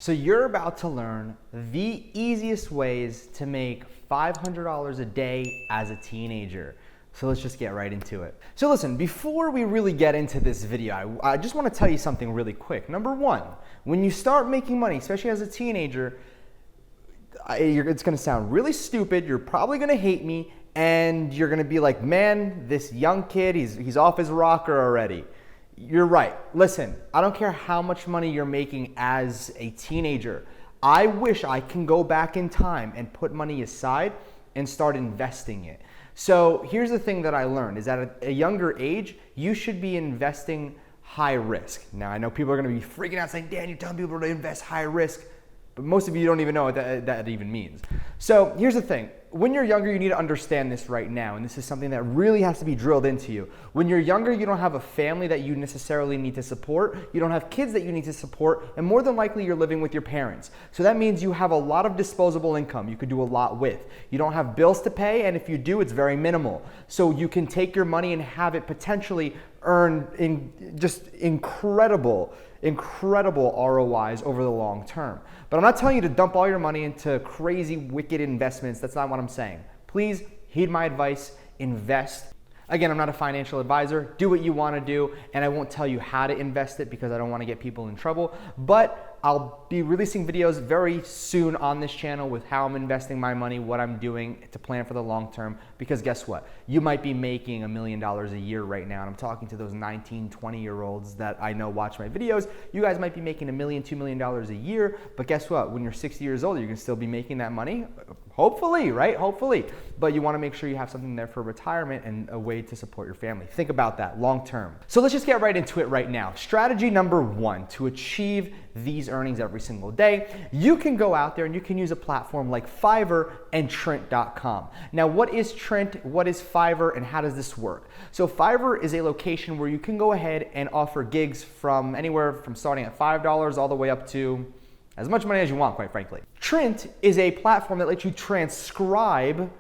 So you're about to learn the easiest ways to make $500 a day as a teenager. So let's just get right into it. So listen, before we really get into this video, I just want to tell you something really quick. Number one, when you start making money, especially as a teenager, it's going to sound really stupid. You're probably going to hate me, and you're going to be like, man, this young kid, he's off his rocker already. You're right. Listen, I don't care how much money you're making as a teenager. I wish I can go back in time and put money aside and start investing it. So here's the thing that I learned is that at a younger age, you should be investing high risk. Now, I know people are going to be freaking out saying, Dan, you're telling people to invest high risk. But most of you don't even know what that even means. So here's the thing. When you're younger, you need to understand this right now, and this is something that really has to be drilled into you. When you're younger, you don't have a family that you necessarily need to support. You don't have kids that you need to support, and more than likely, you're living with your parents. So that means you have a lot of disposable income you could do a lot with. You don't have bills to pay, and if you do, it's very minimal. So you can take your money and have it potentially earn in just incredible ROIs over the long term. But I'm not telling you to dump all your money into crazy, wicked investments. That's not what I'm saying. Please heed my advice, invest. Again, I'm not a financial advisor. Do what you want to do, and I won't tell you how to invest it because I don't want to get people in trouble. But I'll be releasing videos very soon on this channel with how I'm investing my money, what I'm doing to plan for the long term. Because guess what? You might be making $1 million a year right now, and I'm talking to those 19, 20-year-olds that I know watch my videos. You guys might be making $1 million, $2 million a year, but guess what? When you're 60 years old, you can still be making that money. Hopefully, right? Hopefully. But you want to make sure you have something there for retirement and a way to support your family. Think about that long term. So let's just get right into it right now. Strategy number one to achieve these earnings every single day, you can go out there and you can use a platform like Fiverr and Trent.com. Now, what is Trent? What is Fiverr? And how does this work? So Fiverr is a location where you can go ahead and offer gigs from anywhere from starting at $5 all the way up to as much money as you want, quite frankly. Trent is a platform that lets you transcribe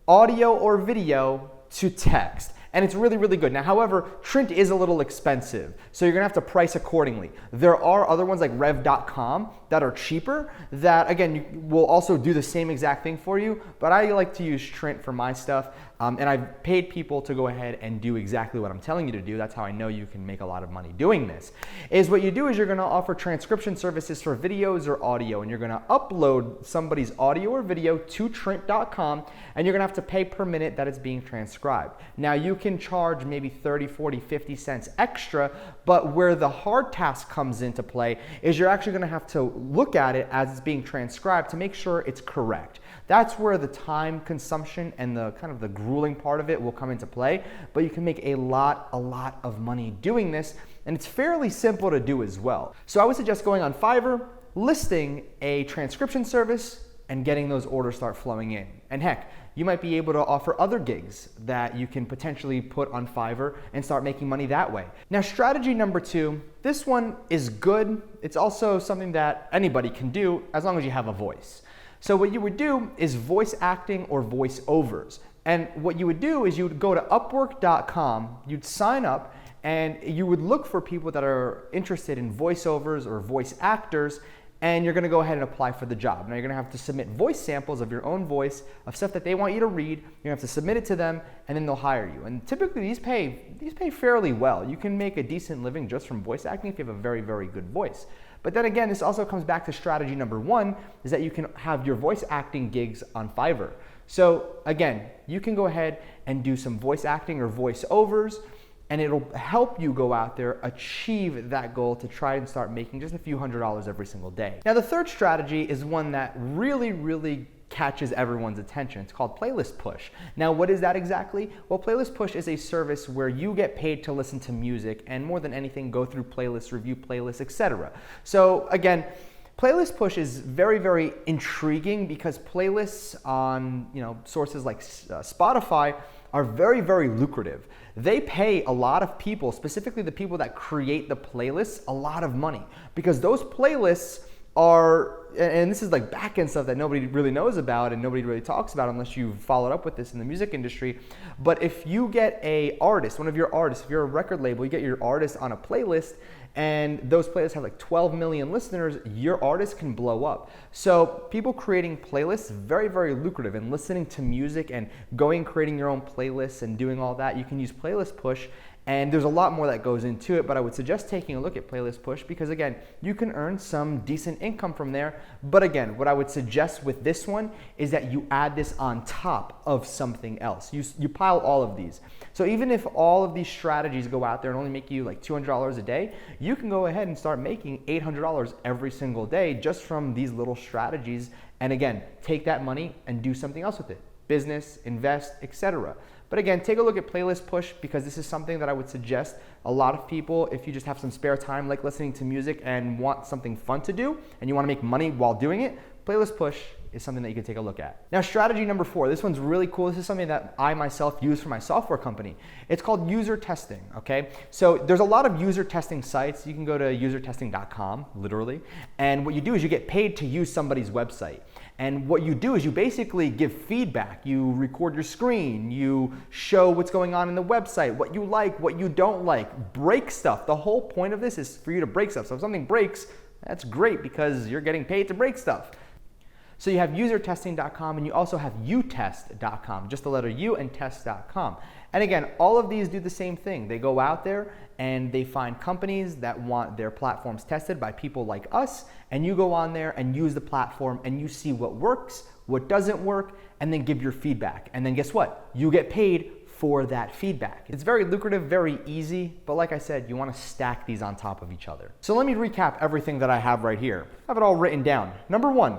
audio or video to text. And it's really, really good. Now, however, Trent is a little expensive, so you're gonna have to price accordingly. There are other ones like Rev.com that are cheaper that, again, will also do the same exact thing for you, but I like to use Trent for my stuff, and I've paid people to go ahead and do exactly what I'm telling you to do. That's how I know you can make a lot of money doing this. Is what you do is you're gonna offer transcription services for videos or audio, and you're gonna upload somebody's audio or video to Trent.com, and you're gonna have to pay per minute that it's being transcribed. Now, you can charge maybe 30, 40, 50 cents extra, but where the hard task comes into play is you're actually gonna have to look at it as it's being transcribed to make sure it's correct. That's where the time consumption and the kind of the grueling part of it will come into play, but you can make a lot of money doing this, and it's fairly simple to do as well. So I would suggest going on Fiverr, listing a transcription service, and getting those orders start flowing in. And heck, you might be able to offer other gigs that you can potentially put on Fiverr and start making money that way. Now, strategy number two, this one is good. It's also something that anybody can do as long as you have a voice. So what you would do is voice acting or voice overs. And what you would do is you would go to Upwork.com, you'd sign up, and you would look for people that are interested in voiceovers or voice actors, and you're gonna go ahead and apply for the job. Now, you're gonna have to submit voice samples of your own voice, of stuff that they want you to read. You're gonna have to submit it to them, and then they'll hire you. And typically, these pay fairly well. You can make a decent living just from voice acting if you have a very, very good voice. But then again, this also comes back to strategy number one, is that you can have your voice acting gigs on Fiverr. So again, you can go ahead and do some voice acting or voice overs, and it'll help you go out there, achieve that goal to try and start making just a few $100s every single day. Now, the third strategy is one that really catches everyone's attention. It's called Playlist Push. Now, what is that exactly? Well, Playlist Push is a service where you get paid to listen to music and more than anything, go through playlists, review playlists, etc. So again, Playlist Push is very intriguing because playlists on sources like Spotify are very lucrative. They pay a lot of people, specifically the people that create the playlists, a lot of money because those playlists are, and this is like back-end stuff that nobody really knows about and nobody really talks about unless you've followed up with this in the music industry. But if you get a artist, one of your artists, if you're a record label, you get your artist on a playlist, and those playlists have like 12 million listeners, your artist can blow up. So people creating playlists, very, very lucrative, and listening to music and going and creating your own playlists and doing all that. You can use Playlist Push, and there's a lot more that goes into it, but I would suggest taking a look at Playlist Push because, again, you can earn some decent income from there. But again, what I would suggest with this one is that you add this on top of something else. You pile all of these. So even if all of these strategies go out there and only make you like $200 a day, you can go ahead and start making $800 every single day just from these little strategies. And again, take that money and do something else with it. Business, invest, etc. But again, take a look at Playlist Push because this is something that I would suggest a lot of people, if you just have some spare time like listening to music and want something fun to do and you want to make money while doing it, Playlist Push is something that you can take a look at. Now, strategy number 4, this one's really cool. This is something that I myself use for my software company. It's called user testing, okay? So there's a lot of user testing sites. You can go to usertesting.com, literally, and what you do is you get paid to use somebody's website. And what you do is you basically give feedback. You record your screen, you show what's going on in the website, what you like, what you don't like, break stuff. The whole point of this is for you to break stuff. So if something breaks, that's great because you're getting paid to break stuff. So you have usertesting.com and you also have utest.com, just the letter U and test.com. And again, all of these do the same thing. They go out there and they find companies that want their platforms tested by people like us, and you go on there and use the platform and you see what works, what doesn't work, and then give your feedback. And then guess what? You get paid for that feedback. It's very lucrative, very easy, but like I said, you want to stack these on top of each other. So let me recap everything that I have right here. I have it all written down. Number 1,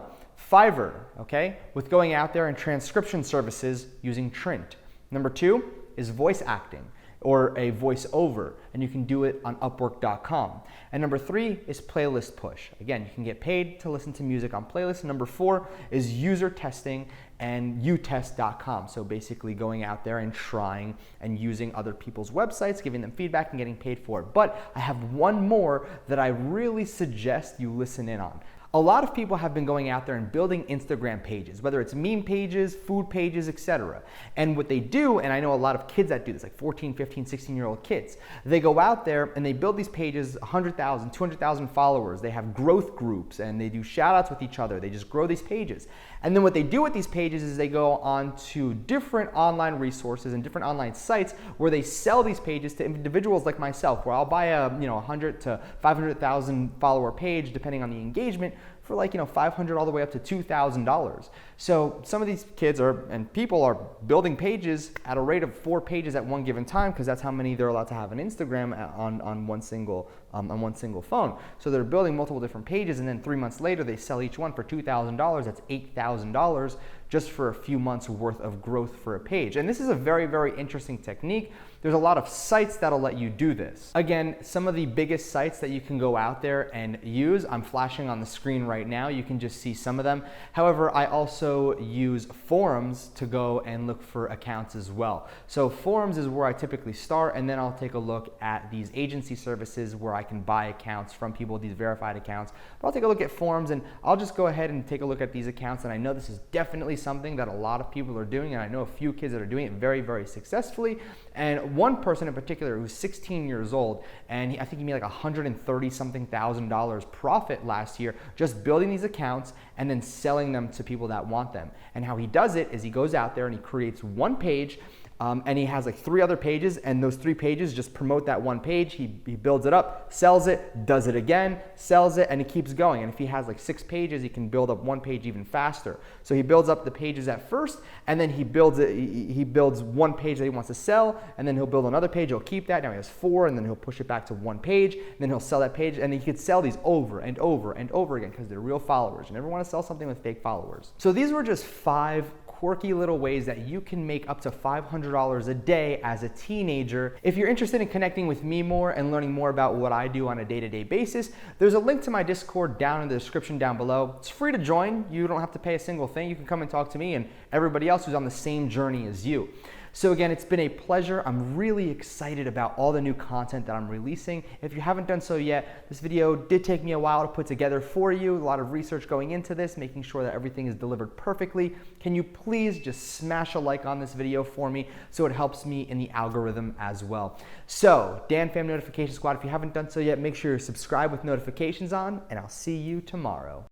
Fiverr, okay, with going out there and transcription services using Trint. Number 2 is voice acting or a voiceover, and you can do it on Upwork.com. And number 3 is Playlist Push. Again, you can get paid to listen to music on playlists. And number 4 is user testing and utest.com. So basically going out there and trying and using other people's websites, giving them feedback and getting paid for it. But I have one more that I really suggest you listen in on. A lot of people have been going out there and building Instagram pages, whether it's meme pages, food pages, etc. And what they do, and I know a lot of kids that do this, like 14, 15, 16-year-old kids, they go out there and they build these pages, 100,000, 200,000 followers. They have growth groups and they do shout outs with each other. They just grow these pages. And then what they do with these pages is they go on to different online resources and different online sites where they sell these pages to individuals like myself, where I'll buy a 100 to 500,000 follower page, depending on the engagement, for like, $500 all the way up to $2,000. So some of these kids and people are building pages at a rate of 4 pages at one given time, because that's how many they're allowed to have on Instagram on one single phone. So they're building multiple different pages, and then 3 months later they sell each one for $2,000. That's $8,000 just for a few months worth of growth for a page. And this is a very, very interesting technique. There's a lot of sites that'll let you do this. Again, some of the biggest sites that you can go out there and use, I'm flashing on the screen right now. You can just see some of them. However, I also use forums to go and look for accounts as well. So forums is where I typically start, and then I'll take a look at these agency services where I can buy accounts from people, these verified accounts. But I'll take a look at forums, and I'll just go ahead and take a look at these accounts. And I know this is definitely something that a lot of people are doing, and I know a few kids that are doing it very, very successfully. And one person in particular who's 16 years old, and I think he made like $130-something thousand profit last year just building these accounts and then selling them to people that want them. And how he does it is he goes out there and he creates one page, and he has like 3 other pages, and those 3 pages just promote that one page. He builds it up, sells it, does it again, sells it, and it keeps going. And if he has like 6 pages, he can build up one page even faster. So he builds up the pages at first, and then he builds one page that he wants to sell, and then he'll build another page, he'll keep that. Now he has 4, and then he'll push it back to one page, and then he'll sell that page, and he could sell these over and over and over again because they're real followers. You never want to sell something with fake followers. So these were just 5 quirky little ways that you can make up to $500 a day as a teenager. If you're interested in connecting with me more and learning more about what I do on a day-to-day basis, there's a link to my Discord down in the description down below. It's free to join. You don't have to pay a single thing. You can come and talk to me and everybody else who's on the same journey as you. So again, it's been a pleasure. I'm really excited about all the new content that I'm releasing. If you haven't done so yet, this video did take me a while to put together for you. A lot of research going into this, making sure that everything is delivered perfectly. Can you please just smash a like on this video for me so it helps me in the algorithm as well. So, Dan Fam Notification Squad, if you haven't done so yet, make sure you subscribe with notifications on, and I'll see you tomorrow.